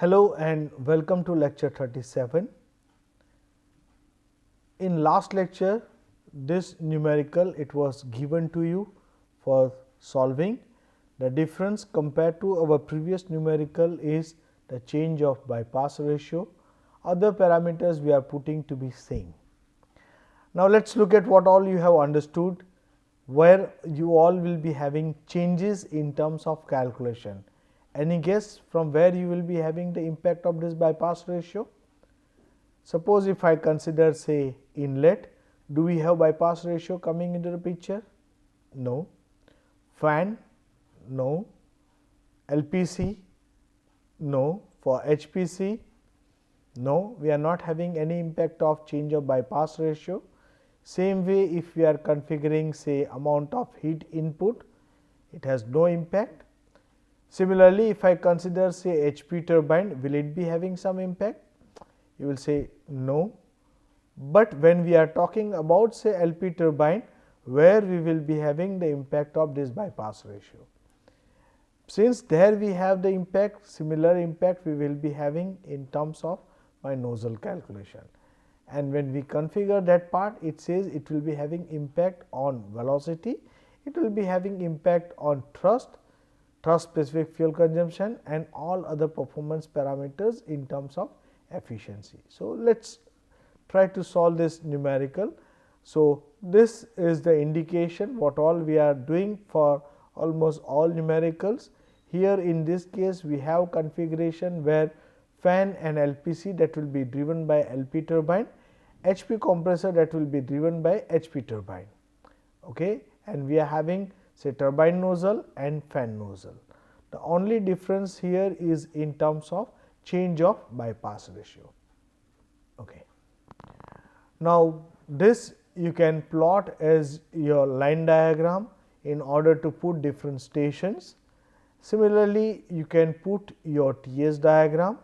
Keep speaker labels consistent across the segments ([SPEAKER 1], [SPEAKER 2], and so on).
[SPEAKER 1] Hello and welcome to lecture 37. In last lecture, this numerical it was given to you for solving. The difference compared to our previous numerical is the change of bypass ratio. Other parameters we are putting to be same. Now, let us look at what all you have understood, where you all will be having changes in terms of calculation. Any guess from where you will be having the impact of this bypass ratio? Suppose if I consider say inlet, do we have bypass ratio coming into the picture? No. Fan? No. LPC? No. For HPC? No, we are not having any impact of change of bypass ratio. Same way, if we are configuring say amount of heat input, it has no impact. Similarly, if I consider say HP turbine, will it be having some impact? You will say no, but when we are talking about say LP turbine, where we will be having the impact of this bypass ratio. Since there we have the impact, similar impact we will be having in terms of my nozzle calculation. And when we configure that part, it says it will be having impact on velocity, it will be having impact on thrust specific fuel consumption and all other performance parameters in terms of efficiency. So, let us try to solve this numerical. So, this is the indication what all we are doing for almost all numericals. Here in this case we have configuration where fan and LPC that will be driven by LP turbine, HP compressor that will be driven by HP turbine, okay, and we are having say turbine nozzle and fan nozzle. The only difference here is in terms of change of bypass ratio. Okay. Now, this you can plot as your line diagram in order to put different stations. Similarly, you can put your TS diagram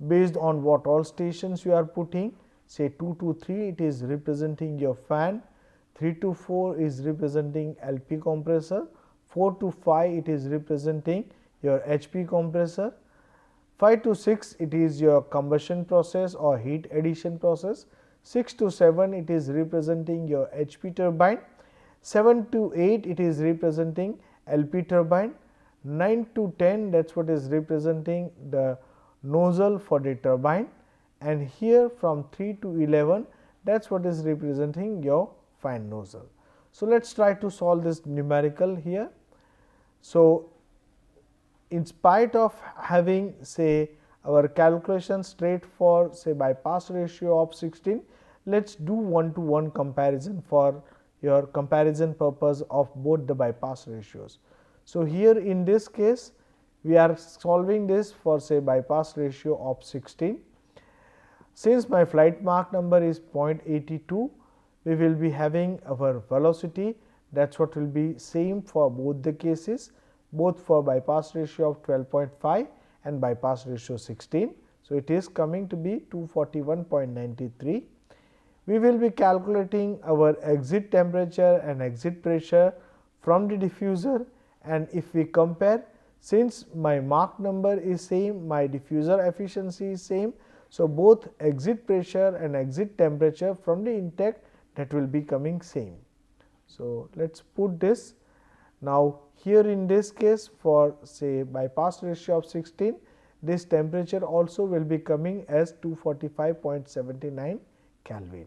[SPEAKER 1] based on what all stations you are putting. Say 2 to 3 it is representing your fan, 3 to 4 is representing LP compressor, 4 to 5 it is representing your HP compressor, 5 to 6 it is your combustion process or heat addition process, 6 to 7 it is representing your HP turbine, 7 to 8 it is representing LP turbine, 9 to 10 that is what is representing the nozzle for the turbine, and here from 3 to 11 that is what is representing your fan nozzle. So, let us try to solve this numerical here. So, in spite of having say our calculation straight for say bypass ratio of 16, let us do one to one comparison for your comparison purpose of both the bypass ratios. So, here in this case we are solving this for say bypass ratio of 16. Since my flight Mach number is 0.82, we will be having our velocity that is what will be same for both the cases, both for bypass ratio of 12.5 and bypass ratio 16. So, it is coming to be 241.93. We will be calculating our exit temperature and exit pressure from the diffuser, and if we compare, since my Mach number is same, my diffuser efficiency is same. So, both exit pressure and exit temperature from the intake that will be coming same. So, let us put this. Now, here in this case for say bypass ratio of 16, this temperature also will be coming as 245.79 Kelvin.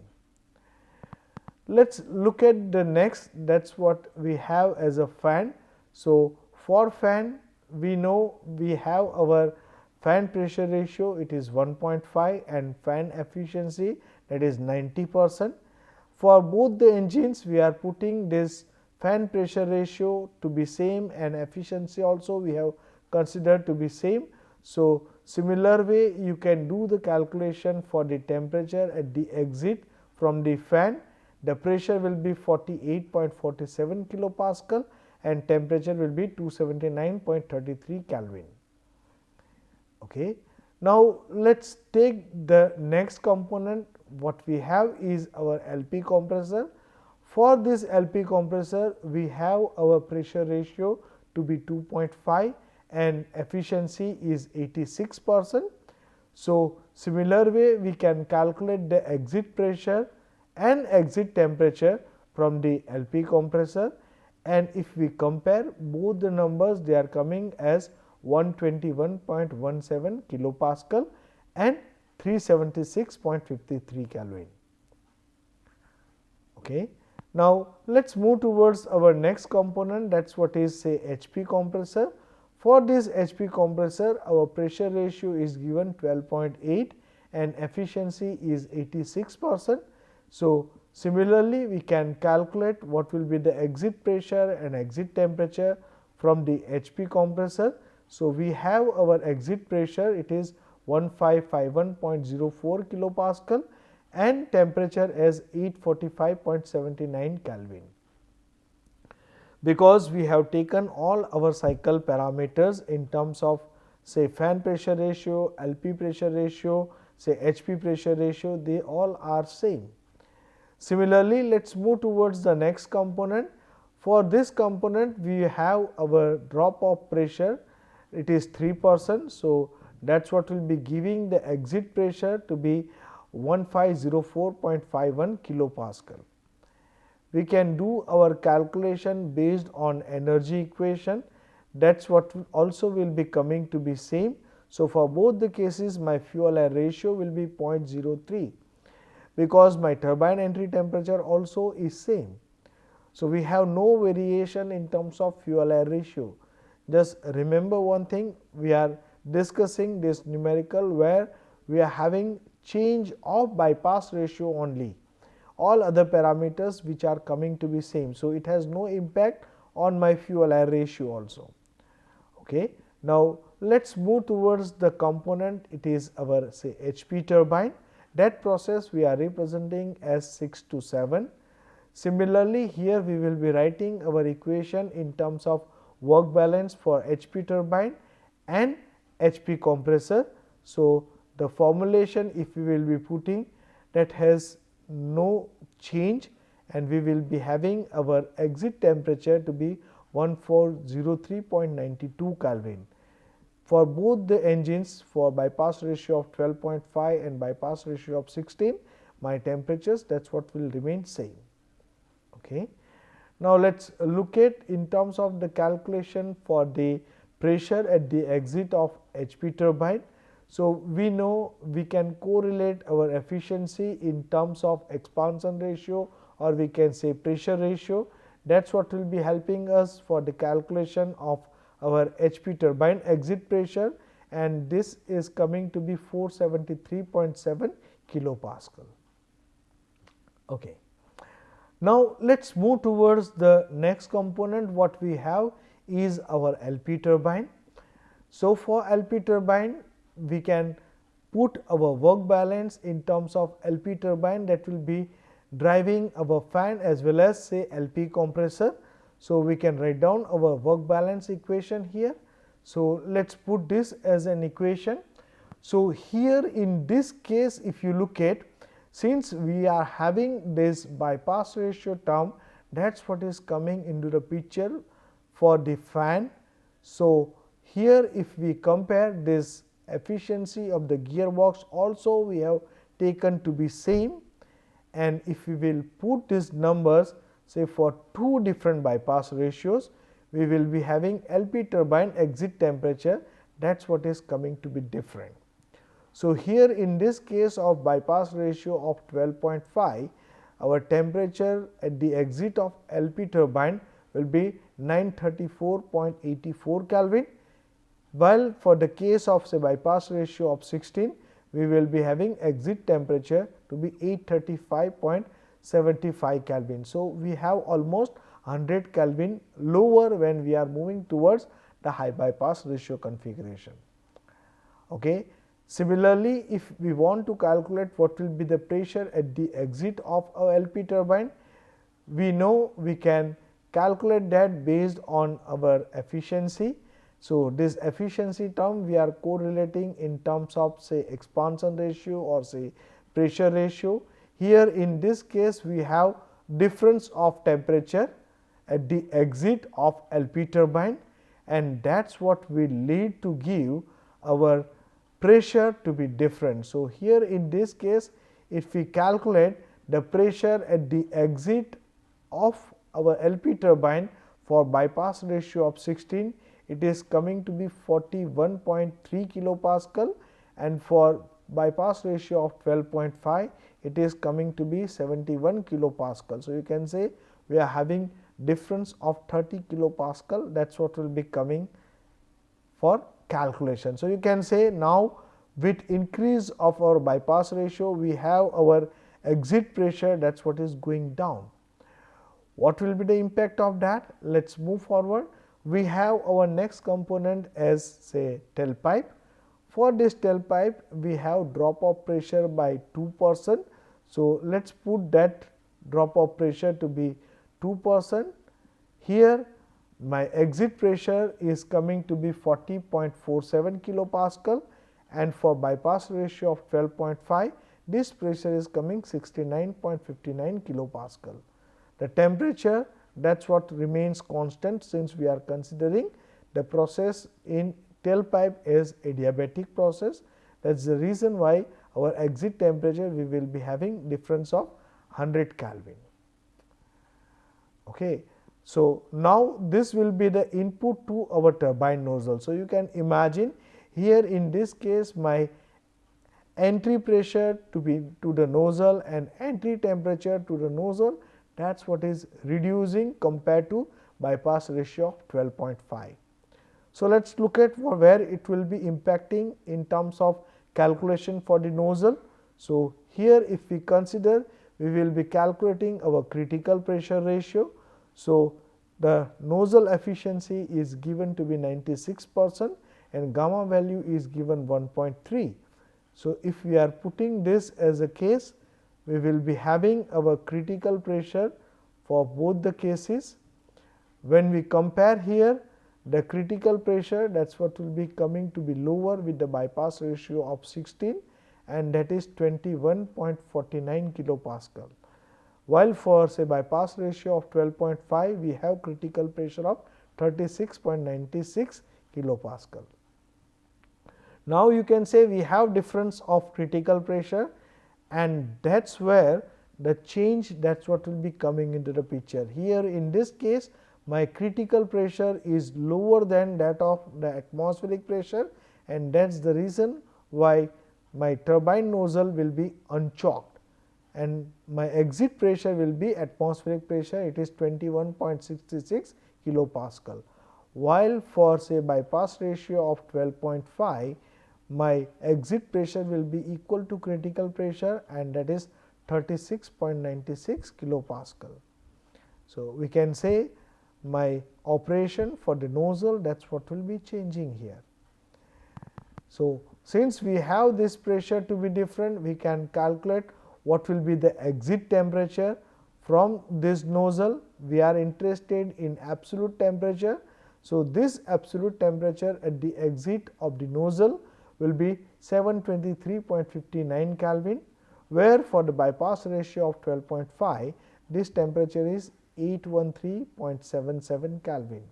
[SPEAKER 1] Let us look at the next, that is what we have as a fan. So, for fan we know we have our fan pressure ratio, it is 1.5 and fan efficiency that is 90%. For both the engines we are putting this fan pressure ratio to be same and efficiency also we have considered to be same. So, similar way you can do the calculation for the temperature at the exit from the fan. The pressure will be 48.47 kilopascal and temperature will be 279.33 Kelvin. Okay. Now, let us take the next component. What we have is our LP compressor. For this LP compressor, we have our pressure ratio to be 2.5 and efficiency is 86%. So, similar way we can calculate the exit pressure and exit temperature from the LP compressor, and if we compare both the numbers, they are coming as 121.17 kilopascal and 376.53 Kelvin. Okay. Now, let us move towards our next component, that is what is say HP compressor. For this HP compressor, our pressure ratio is given 12.8 and efficiency is 86%. So, similarly, we can calculate what will be the exit pressure and exit temperature from the HP compressor. So, we have our exit pressure, it is 1551.04 kilopascal and temperature as 845.79 Kelvin. Because we have taken all our cycle parameters in terms of say fan pressure ratio, LP pressure ratio, say HP pressure ratio, they all are same. Similarly, let us move towards the next component. For this component, we have our drop of pressure, it is 3%. So, that is what will be giving the exit pressure to be 1504.51 kilopascal. We can do our calculation based on energy equation, that is what also will be coming to be same. So, for both the cases my fuel air ratio will be 0.03, because my turbine entry temperature also is same. So, we have no variation in terms of fuel air ratio. Just remember one thing, we are discussing this numerical where we are having change of bypass ratio only, all other parameters which are coming to be same. So, it has no impact on my fuel air ratio also. Okay. Now, let us move towards the component, it is our say HP turbine. That process we are representing as 6 to 7. Similarly, here we will be writing our equation in terms of work balance for HP turbine and HP compressor. So, the formulation if we will be putting, that has no change, and we will be having our exit temperature to be 1403.92 Kelvin. For both the engines, for bypass ratio of 12.5 and bypass ratio of 16, my temperatures, that is what will remain same. Okay. Now, let us look at in terms of the calculation for the pressure at the exit of HP turbine. So, we know we can correlate our efficiency in terms of expansion ratio, or we can say pressure ratio. That is what will be helping us for the calculation of our HP turbine exit pressure, and this is coming to be 473.7 kilopascal. Okay. Now, let us move towards the next component. What we have is our LP turbine. So, for LP turbine, we can put our work balance in terms of LP turbine, that will be driving our fan as well as say LP compressor. So, we can write down our work balance equation here. So, let us put this as an equation. So, here in this case, if you look at, since we are having this bypass ratio term, that is what is coming into the picture for the fan. So, here if we compare this efficiency of the gearbox, also we have taken to be same, and if we will put these numbers say for two different bypass ratios, we will be having LP turbine exit temperature, that is what is coming to be different. So, here in this case of bypass ratio of 12.5, our temperature at the exit of LP turbine will be 934.84 Kelvin, while for the case of say bypass ratio of 16, we will be having exit temperature to be 835.75 Kelvin. So, we have almost 100 Kelvin lower when we are moving towards the high bypass ratio configuration. Okay. Similarly, if we want to calculate what will be the pressure at the exit of a LP turbine, we know we can calculate that based on our efficiency. So, this efficiency term we are correlating in terms of say expansion ratio or say pressure ratio. Here in this case, we have difference of temperature at the exit of LP turbine, and that is what will lead to give our pressure to be different. So, here in this case, if we calculate the pressure at the exit of our LP turbine for bypass ratio of 16, it is coming to be 41.3 kilopascal, and for bypass ratio of 12.5, it is coming to be 71 kilopascal. So, you can say we are having difference of 30 kilopascal, that is what will be coming for calculation. So, you can say now with increase of our bypass ratio, we have our exit pressure, that is what is going down. What will be the impact of that? Let us move forward. We have our next component as say tailpipe. For this tailpipe, we have drop of pressure by 2%. So, let us put that drop of pressure to be 2%. Here my exit pressure is coming to be 40.47 kilopascal, and for bypass ratio of 12.5, this pressure is coming 69.59 kilopascal. The temperature, that is what remains constant, since we are considering the process in tailpipe as adiabatic process. That is the reason why our exit temperature we will be having difference of 100 Kelvin. Okay. So, now this will be the input to our turbine nozzle. So, you can imagine here in this case my entry pressure to be to the nozzle and entry temperature to the nozzle, that is what is reducing compared to bypass ratio of 12.5. So, let us look at where it will be impacting in terms of calculation for the nozzle. So, here if we consider, we will be calculating our critical pressure ratio. So, the nozzle efficiency is given to be 96% and gamma value is given 1.3. So, if we are putting this as a case, we will be having our critical pressure for both the cases. When we compare here, the critical pressure, that is what will be coming to be lower with the bypass ratio of 16, and that is 21.49 kilopascal. While for say bypass ratio of 12.5, we have critical pressure of 36.96 kilopascal. Now, you can say we have difference of critical pressure, and that is where the change, that is what will be coming into the picture. Here in this case, my critical pressure is lower than that of the atmospheric pressure, and that is the reason why my turbine nozzle will be unchoked, and my exit pressure will be atmospheric pressure, it is 21.66 kilopascal. While for say bypass ratio of 12.5, my exit pressure will be equal to critical pressure, and that is 36.96 kilopascal. So, we can say my operation for the nozzle, that is what will be changing here. So, since we have this pressure to be different, we can calculate what will be the exit temperature from this nozzle. We are interested in absolute temperature. So, this absolute temperature at the exit of the nozzle will be 723.59 Kelvin, where for the bypass ratio of 12.5, this temperature is 813.77 Kelvin.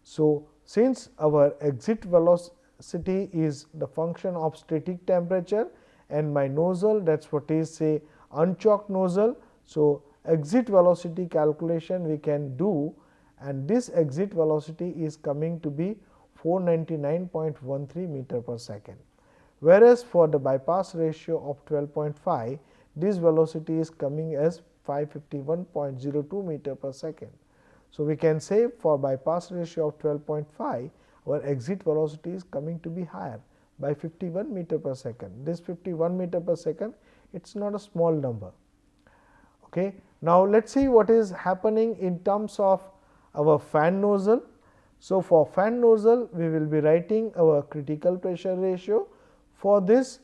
[SPEAKER 1] So, since our exit velocity is the function of static temperature and my nozzle, that is what is say unchoked nozzle. So, exit velocity calculation we can do, and this exit velocity is coming to be 499.13 meter per second, whereas for the bypass ratio of 12.5, this velocity is coming as 551.02 meter per second. So, we can say for bypass ratio of 12.5, our exit velocity is coming to be higher by 51 meter per second. This 51 meter per second, it is not a small number. Okay. Now, let us see what is happening in terms of our fan nozzle. So, for fan nozzle, we will be writing our critical pressure ratio. For this,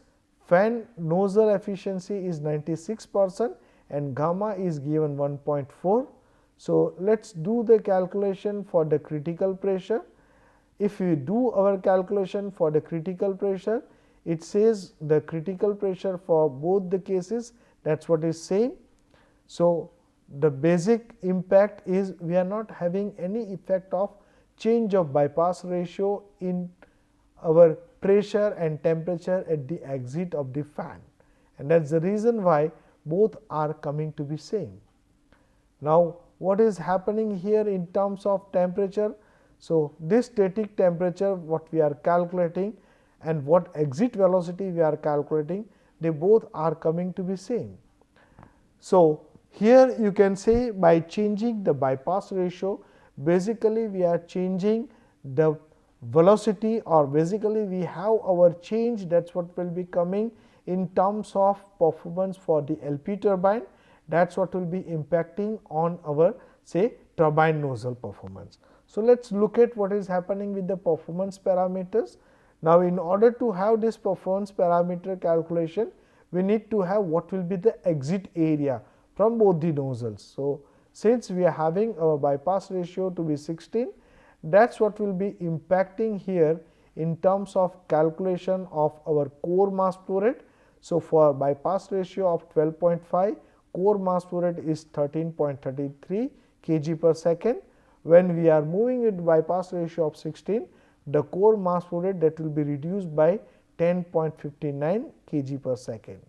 [SPEAKER 1] fan nozzle efficiency is 96% and gamma is given 1.4. So, let us do the calculation for the critical pressure. If we do our calculation for the critical pressure, it says the critical pressure for both the cases, that is what is same. So, the basic impact is we are not having any effect of change of bypass ratio in our pressure and temperature at the exit of the fan, and that is the reason why both are coming to be same. Now, what is happening here in terms of temperature? So, this static temperature what we are calculating and what exit velocity we are calculating, they both are coming to be same. So, here you can say by changing the bypass ratio, basically we are changing the velocity, or basically we have our change, that is what will be coming in terms of performance for the LP turbine, that is what will be impacting on our say turbine nozzle performance. So, let us look at what is happening with the performance parameters. Now, in order to have this performance parameter calculation, we need to have what will be the exit area from both the nozzles. So, since we are having our bypass ratio to be 16, that is what will be impacting here in terms of calculation of our core mass flow rate. So, for bypass ratio of 12.5, core mass flow rate is 13.33 kg per second. When we are moving with bypass ratio of 16, the core mass flow rate that will be reduced by 10.59 kg per second.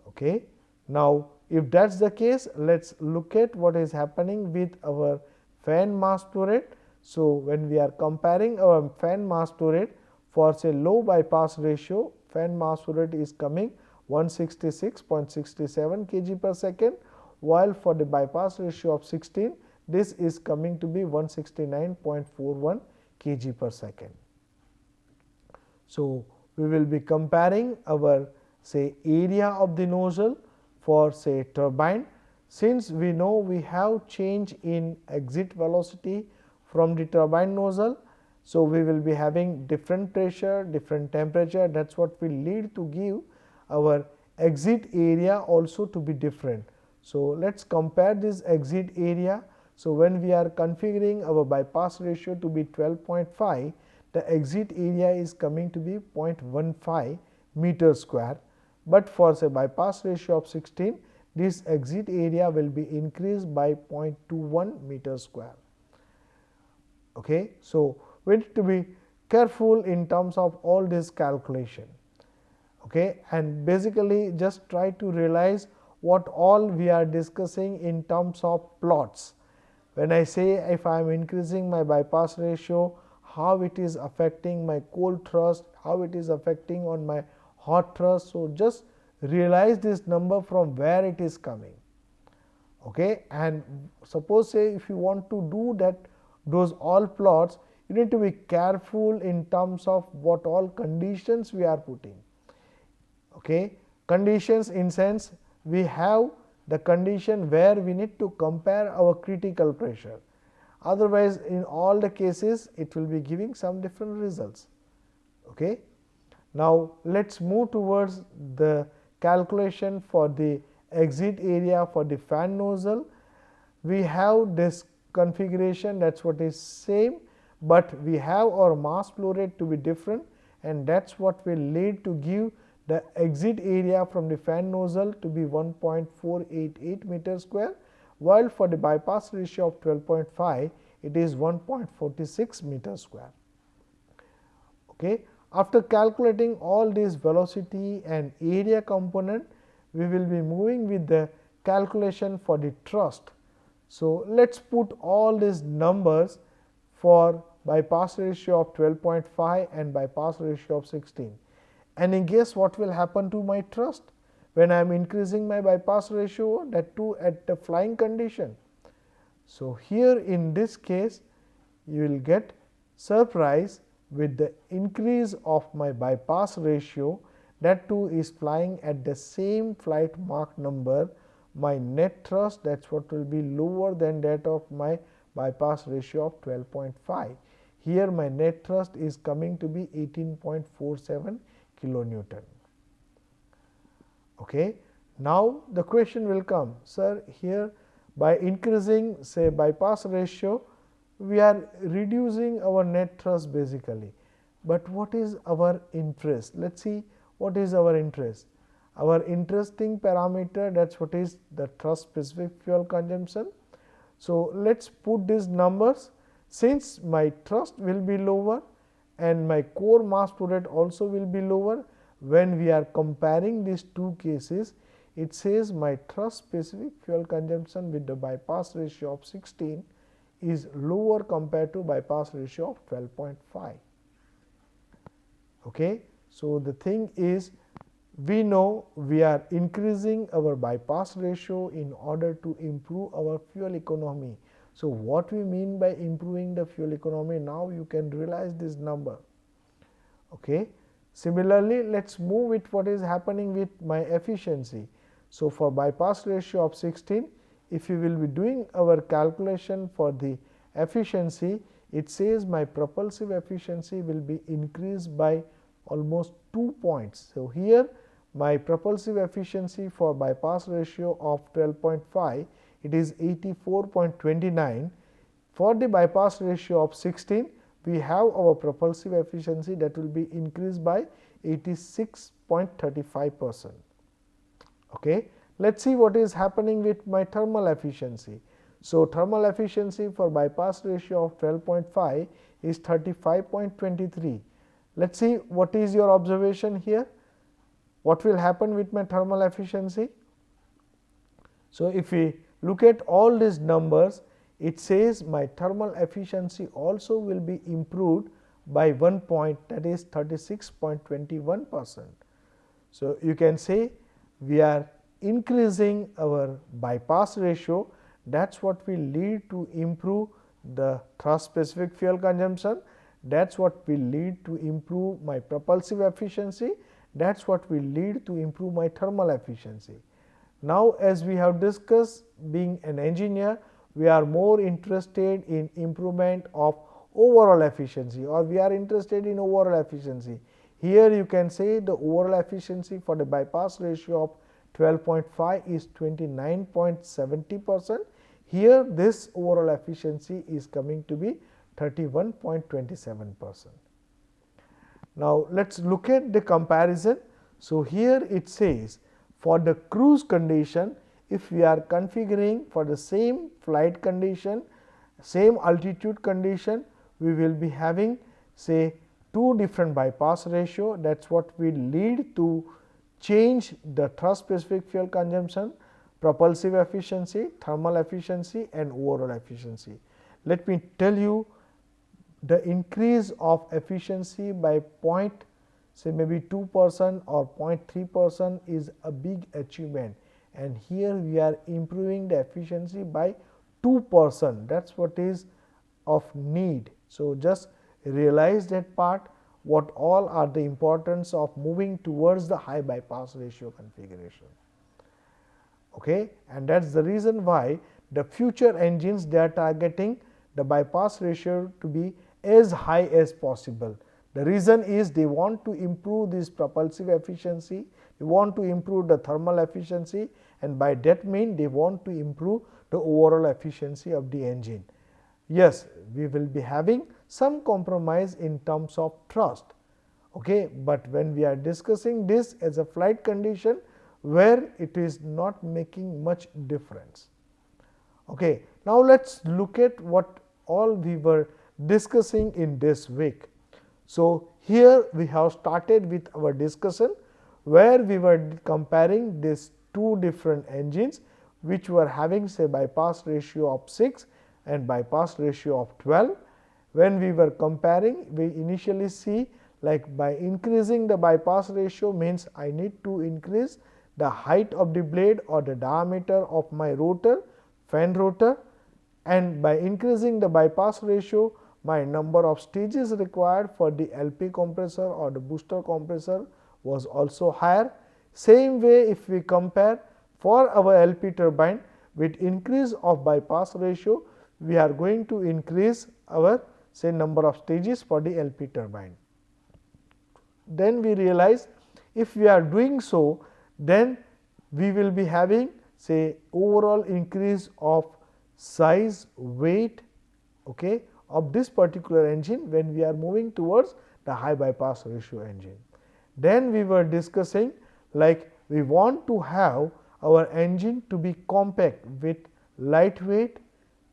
[SPEAKER 1] Okay. Now, if that is the case, let us look at what is happening with our fan mass flow rate. So, when we are comparing our fan mass flow rate for say low bypass ratio, fan mass flow rate is coming 166.67 kg per second, while for the bypass ratio of 16, this is coming to be 169.41 kg per second. So, we will be comparing our say area of the nozzle for say turbine. Since we know we have change in exit velocity from the turbine nozzle, so we will be having different pressure, different temperature, that is what will lead to give our exit area also to be different. So, let us compare this exit area. So, when we are configuring our bypass ratio to be 12.5, the exit area is coming to be 0.15 meter square, but for say bypass ratio of 16, this exit area will be increased by 0.21 meter square. Okay. So, we need to be careful in terms of all this calculation. Okay. And basically just try to realize what all we are discussing in terms of plots. When I say if I am increasing my bypass ratio, how it is affecting my cold thrust, how it is affecting on my hot thrust. So, just realize this number from where it is coming. Okay. And suppose say if you want to do that those all plots, you need to be careful in terms of what all conditions we are putting. Okay. Conditions in sense we have the condition where we need to compare our critical pressure, otherwise in all the cases it will be giving some different results. Okay. Now, let us move towards the calculation for the exit area for the fan nozzle. We have this configuration, that is what is same, but we have our mass flow rate to be different, and that is what will lead to give the exit area from the fan nozzle to be 1.488 meter square, while for the bypass ratio of 12.5 it is 1.46 meter square. Okay. After calculating all this velocity and area component, we will be moving with the calculation for the thrust. So, let us put all these numbers for bypass ratio of 12.5 and bypass ratio of 16. And guess what will happen to my thrust when I am increasing my bypass ratio, that too at the flying condition. So, here in this case you will get surprise with the increase of my bypass ratio, that too is flying at the same flight Mach number, my net thrust that is what will be lower than that of my bypass ratio of 12.5. Here my net thrust is coming to be 18.47 kilonewton. Okay. Now, the question will come, sir, here by increasing say bypass ratio, we are reducing our net thrust basically, but what is our interest? Let us see what is our interest. Our interesting parameter, that is what is the thrust specific fuel consumption. So, let us put these numbers. Since my thrust will be lower and my core mass flow rate also will be lower. When we are comparing these two cases, it says my thrust specific fuel consumption with the bypass ratio of 16 is lower compared to bypass ratio of 12.5. Okay. So, the thing is, we know we are increasing our bypass ratio in order to improve our fuel economy. So, what we mean by improving the fuel economy, now you can realize this number. Okay. Similarly, let us move with what is happening with my efficiency. So, for bypass ratio of 16, if you will be doing our calculation for the efficiency, it says my propulsive efficiency will be increased by almost 2 points. So, here my propulsive efficiency for bypass ratio of 12.5, it is 84.29. For the bypass ratio of 16, we have our propulsive efficiency that will be increased by 86.35%. Okay. Let us see what is happening with my thermal efficiency. So, thermal efficiency for bypass ratio of 12.5 is 35.23. Let us see what is your observation here. What will happen with my thermal efficiency? So, if we look at all these numbers, it says my thermal efficiency also will be improved by 1 point, that is 36.21%. So, you can say we are increasing our bypass ratio, that is what will lead to improve the thrust specific fuel consumption, that is what will lead to improve my propulsive efficiency, that is what will lead to improve my thermal efficiency. Now, as we have discussed, being an engineer, we are more interested in improvement of overall efficiency, or we are interested in overall efficiency. Here you can say the overall efficiency for the bypass ratio of 12.5 is 29.70%. Here this overall efficiency is coming to be 31.27%. Now, let us look at the comparison. So, here it says for the cruise condition, if we are configuring for the same flight condition, same altitude condition, we will be having say 2 different bypass ratio, that is what will lead to change the thrust specific fuel consumption, propulsive efficiency, thermal efficiency and overall efficiency. Let me tell you, the increase of efficiency by say maybe 2% or 0.3% is a big achievement, and here we are improving the efficiency by 2%, that is what is of need. So, just realize that part, what all are the importance of moving towards the high bypass ratio configuration. Okay. And that is the reason why the future engines, they are targeting the bypass ratio to be as high as possible. The reason is they want to improve this propulsive efficiency, they want to improve the thermal efficiency, and by that mean they want to improve the overall efficiency of the engine. Yes, we will be having some compromise in terms of thrust, okay, but when we are discussing this as a flight condition where it is not making much difference. Okay. Now, let us look at what all we were discussing in this week. So, here we have started with our discussion where we were comparing these 2 different engines which were having say bypass ratio of 6 and bypass ratio of 12. When we were comparing, we initially see like by increasing the bypass ratio means I need to increase the height of the blade or the diameter of my rotor, fan rotor, and by increasing the bypass ratio, my number of stages required for the LP compressor or the booster compressor was also higher. Same way, if we compare for our LP turbine with increase of bypass ratio, we are going to increase our say number of stages for the LP turbine. Then we realize if we are doing so, then we will be having say overall increase of size, weight, okay, of this particular engine when we are moving towards the high bypass ratio engine. Then we were discussing like we want to have our engine to be compact with lightweight,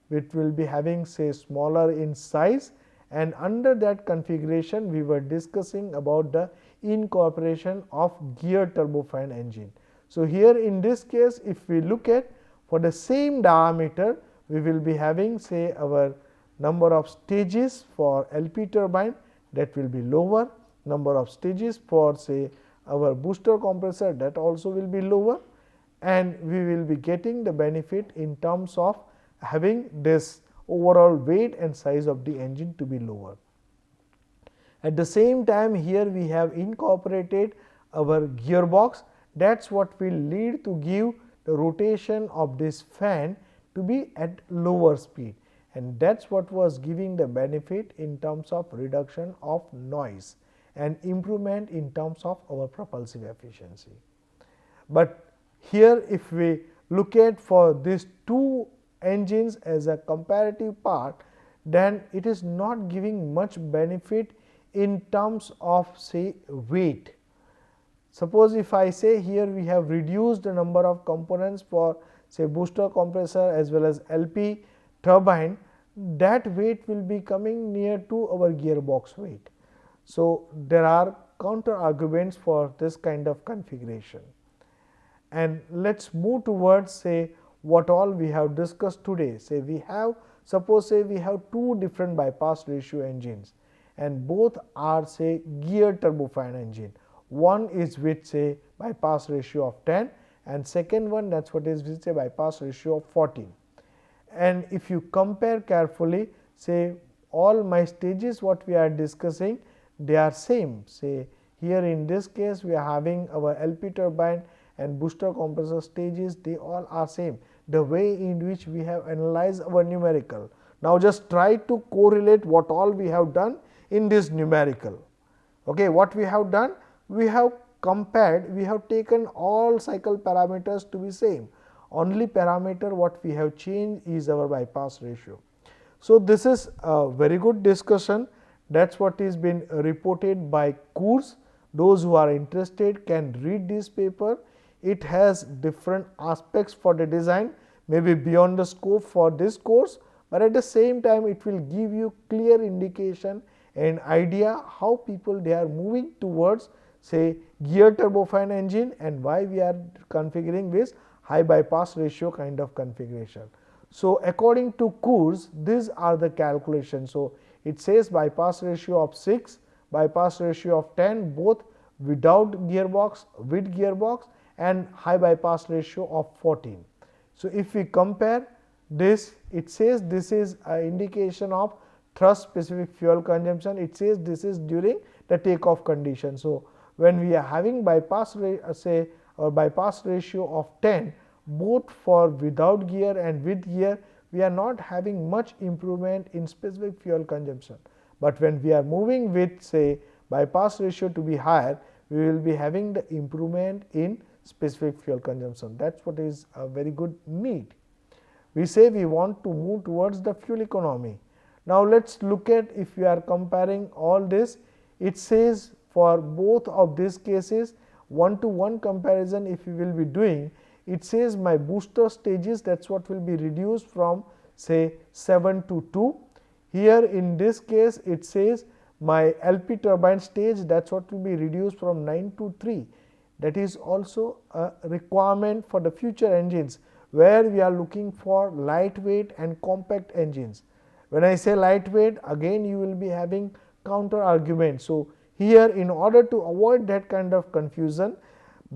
[SPEAKER 1] which will be having say smaller in size, and under that configuration we were discussing about the incorporation of gear turbofan engine. So, here in this case if we look at for the same diameter we will be having say our number of stages for LP turbine that will be lower, number of stages for say our booster compressor that also will be lower, and we will be getting the benefit in terms of having this overall weight and size of the engine to be lower. At the same time here we have incorporated our gearbox, that is what will lead to give the rotation of this fan to be at lower speed, and that is what was giving the benefit in terms of reduction of noise and improvement in terms of our propulsive efficiency. But here if we look at for these two engines as a comparative part, then it is not giving much benefit in terms of say weight. Suppose if I say here we have reduced the number of components for say booster compressor as well as LP turbine, that weight will be coming near to our gearbox weight. So, there are counter arguments for this kind of configuration. And let us move towards say what all we have discussed today. Say we have suppose say we have two different bypass ratio engines and both are say gear turbofan engine. One is with say bypass ratio of 10 and second one that is what is with say bypass ratio of 14. And if you compare carefully say all my stages what we are discussing they are same. Say here in this case we are having our LP turbine and booster compressor stages, they all are same, the way in which we have analyzed our numerical. Now, just try to correlate what all we have done in this numerical. Okay, what we have done? We have compared, we have taken all cycle parameters to be same, only parameter what we have changed is our bypass ratio. So, this is a very good discussion, that is what is been reported by Coors. Those who are interested can read this paper. It has different aspects for the design, maybe beyond the scope for this course, but at the same time it will give you clear indication and idea how people they are moving towards say gear turbofan engine and why we are configuring this high bypass ratio kind of configuration. So, according to Coors these are the calculations. So, it says bypass ratio of 6, bypass ratio of 10 both without gearbox, with gearbox and high bypass ratio of 14. So, if we compare this, it says this is an indication of thrust specific fuel consumption, it says this is during the takeoff condition. So, when we are having bypass say or bypass ratio of 10 both for without gear and with gear, we are not having much improvement in specific fuel consumption, but when we are moving with say bypass ratio to be higher, we will be having the improvement in specific fuel consumption. That is what is a very good need. We say we want to move towards the fuel economy. Now, let us look at if we are comparing all this, it says for both of these cases 1-to-1 comparison if we will be doing, it says my booster stages that is what will be reduced from say 7 to 2. Here in this case it says my LP turbine stage that is what will be reduced from 9 to 3. That is also a requirement for the future engines where we are looking for lightweight and compact engines. When I say lightweight, again you will be having counter argument. So, here in order to avoid that kind of confusion,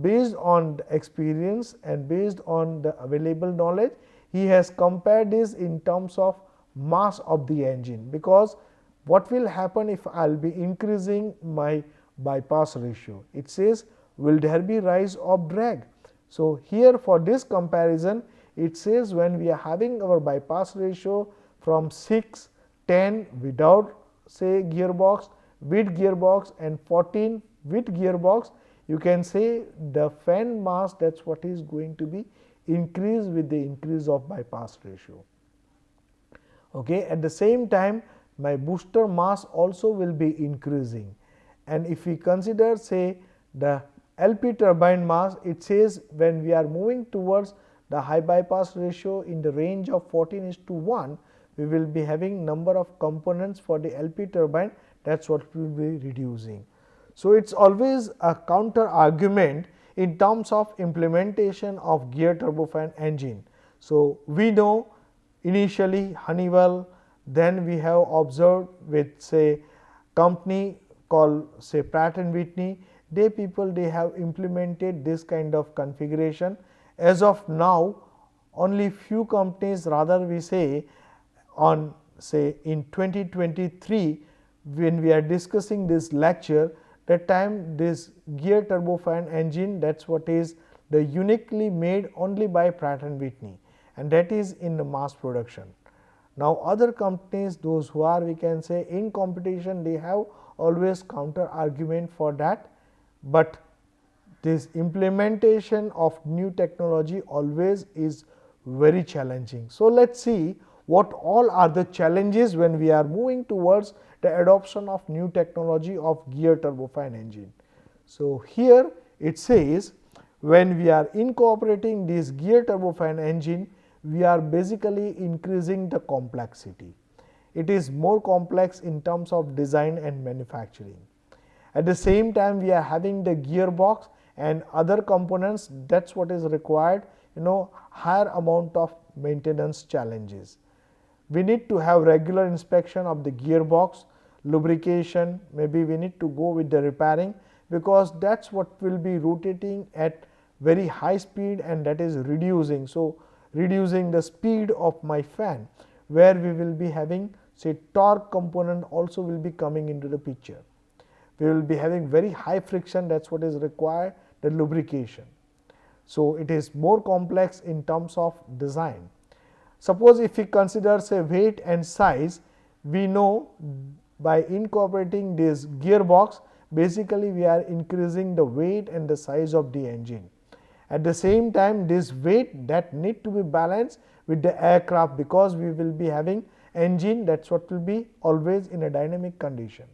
[SPEAKER 1] based on the experience and based on the available knowledge, he has compared this in terms of mass of the engine, because what will happen if I will be increasing my bypass ratio? It says will there be rise of drag. So, here for this comparison it says when we are having our bypass ratio from 6, 10 without say gearbox, with gearbox and 14 with gearbox, you can say the fan mass that is what is going to be increased with the increase of bypass ratio. Okay. At the same time my booster mass also will be increasing, and if we consider say the LP turbine mass, it says when we are moving towards the high bypass ratio in the range of 14:1, we will be having number of components for the LP turbine, that is what we will be reducing. So, it is always a counter argument in terms of implementation of gear turbofan engine. So, we know initially Honeywell, then we have observed with say company called say Pratt and Whitney, they have implemented this kind of configuration. As of now, only few companies, rather we say on say in 2023, when we are discussing this lecture, that time this gear turbofan engine, that is what is the uniquely made only by Pratt and Whitney, and that is in the mass production. Now, other companies, those who are we can say in competition, they have always counter argument for that, but this implementation of new technology always is very challenging. So, let us see what all are the challenges when we are moving towards the adoption of new technology of gear turbofan engine. So, here it says when we are incorporating this gear turbofan engine, we are basically increasing the complexity. It is more complex in terms of design and manufacturing. At the same time, we are having the gearbox and other components, that is what is required, higher amount of maintenance challenges. We need to have regular inspection of the gearbox, lubrication, maybe we need to go with the repairing, because that is what will be rotating at very high speed, and that is reducing. So, reducing the speed of my fan, where we will be having say torque component also will be coming into the picture. We will be having very high friction, that is what is required, the lubrication. So, it is more complex in terms of design. Suppose if we consider say weight and size, we know by incorporating this gearbox, basically we are increasing the weight and the size of the engine. At the same time, this weight that need to be balanced with the aircraft, because we will be having engine, that is what will be always in a dynamic condition.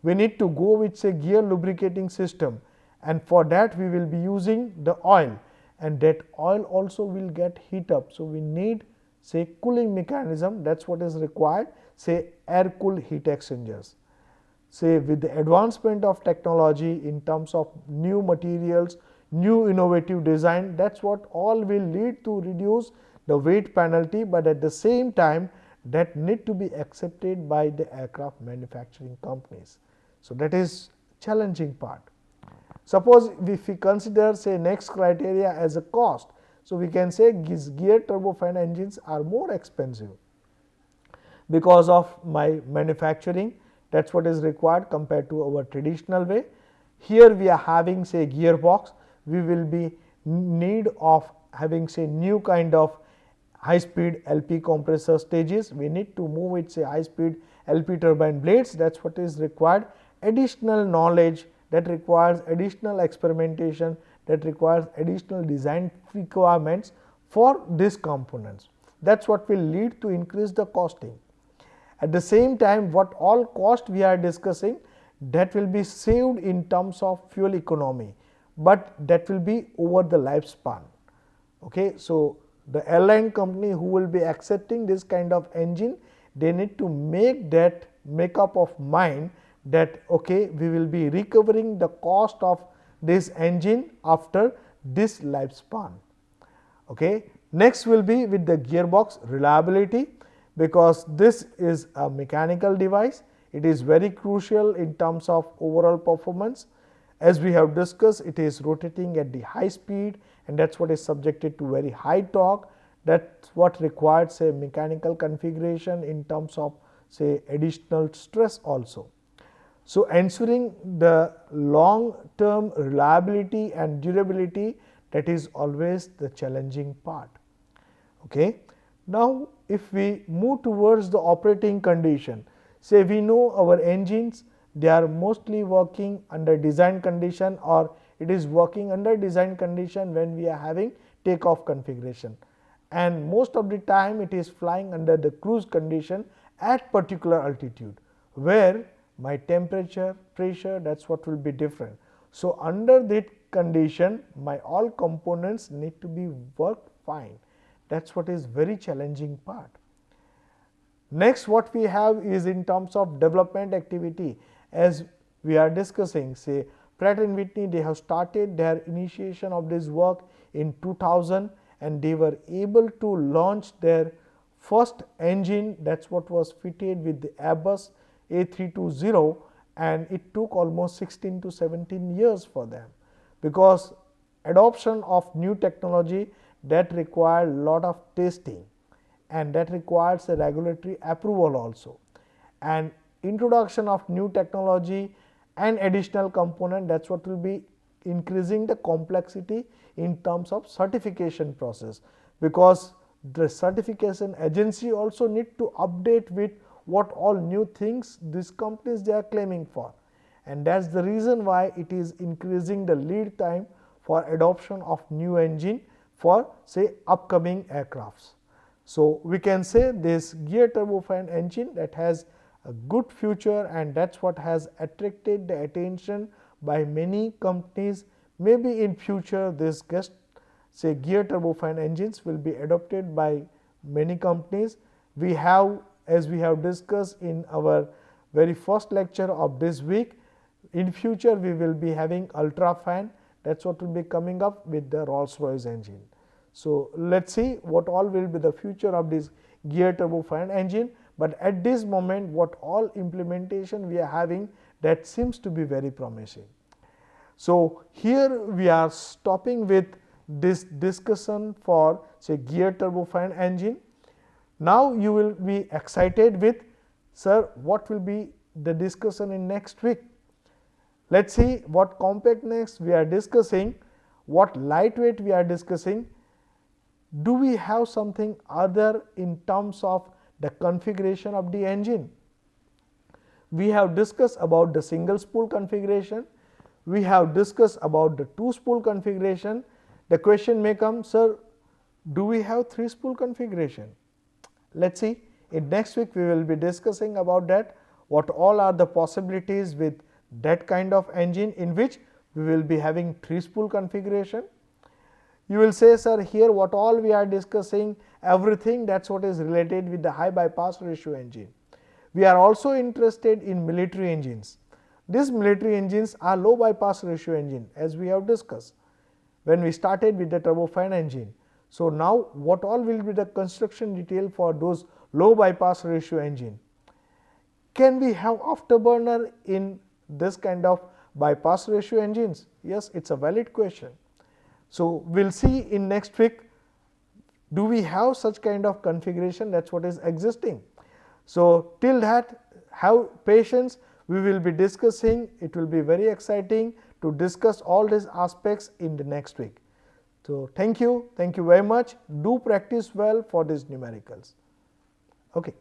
[SPEAKER 1] We need to go with say gear lubricating system, and for that we will be using the oil, and that oil also will get heat up. So, we need say cooling mechanism, that is what is required, say air cooled heat exchangers. Say with the advancement of technology in terms of new materials, new innovative design, that is what all will lead to reduce the weight penalty, but at the same time that need to be accepted by the aircraft manufacturing companies. So, that is challenging part. Suppose if we consider say next criteria as a cost. So, we can say these gear turbofan engines are more expensive because of my manufacturing, that is what is required compared to our traditional way. Here we are having say gearbox, we will be need of having say new kind of high speed LP compressor stages, we need to move it say high speed LP turbine blades, that is what is required. Additional knowledge, that requires additional experimentation, that requires additional design requirements for these components. That is what will lead to increase the costing. At the same time, what all cost we are discussing, that will be saved in terms of fuel economy, but that will be over the lifespan. Okay. So, the airline company who will be accepting this kind of engine, they need to make that make up of mind that okay, we will be recovering the cost of this engine after this lifespan. Okay. Next will be with the gearbox reliability, because this is a mechanical device, it is very crucial in terms of overall performance. As we have discussed, it is rotating at the high speed, and that is what is subjected to very high torque, that is what requires say mechanical configuration in terms of say additional stress also. So, ensuring the long term reliability and durability, that is always the challenging part. Okay. Now, if we move towards the operating condition, say we know our engines, they are mostly working under design condition, or it is working under design condition when we are having takeoff configuration, and most of the time it is flying under the cruise condition at particular altitude, where my temperature, pressure, that is what will be different. So, under that condition, my all components need to be worked fine, that is what is very challenging part. Next, what we have is in terms of development activity, as we are discussing, say Pratt and Whitney, they have started their initiation of this work in 2000 and they were able to launch their first engine, that is what was fitted with the Airbus A320, and it took almost 16 to 17 years for them, because adoption of new technology that required lot of testing and that requires a regulatory approval also, and introduction of new technology and additional component, that is what will be increasing the complexity in terms of certification process, because the certification agency also need to update with what all new things these companies they are claiming for, and that is the reason why it is increasing the lead time for adoption of new engine for say upcoming aircrafts. So, we can say this gear turbofan engine that has a good future, and that is what has attracted the attention by many companies. Maybe in future this say gear turbofan engines will be adopted by many companies. We have, as we have discussed in our very first lecture of this week, in future we will be having ultrafan, that is what will be coming up with the Rolls-Royce engine. So, let us see what all will be the future of this gear turbofan engine, but at this moment what all implementation we are having, that seems to be very promising. So, here we are stopping with this discussion for say gear turbofan engine. Now, you will be excited with, sir, what will be the discussion in next week. Let us see what compactness we are discussing, what lightweight we are discussing. Do we have something other in terms of the configuration of the engine? We have discussed about the single spool configuration, we have discussed about the 2 spool configuration. The question may come, sir, do we have 3 spool configuration? Let us see, in next week we will be discussing about that, what all are the possibilities with that kind of engine in which we will be having 3 spool configuration. You will say, sir, here what all we are discussing, everything that is what is related with the high bypass ratio engine. We are also interested in military engines. These military engines are low bypass ratio engine, as we have discussed when we started with the turbofan engine. So, now what all will be the construction detail for those low bypass ratio engine? Can we have afterburner in this kind of bypass ratio engines? Yes, it is a valid question. So, we will see in next week, do we have such kind of configuration, that is what is existing. So, till that, have patience, we will be discussing, it will be very exciting to discuss all these aspects in the next week. So, thank you very much, do practice well for these numericals. Okay.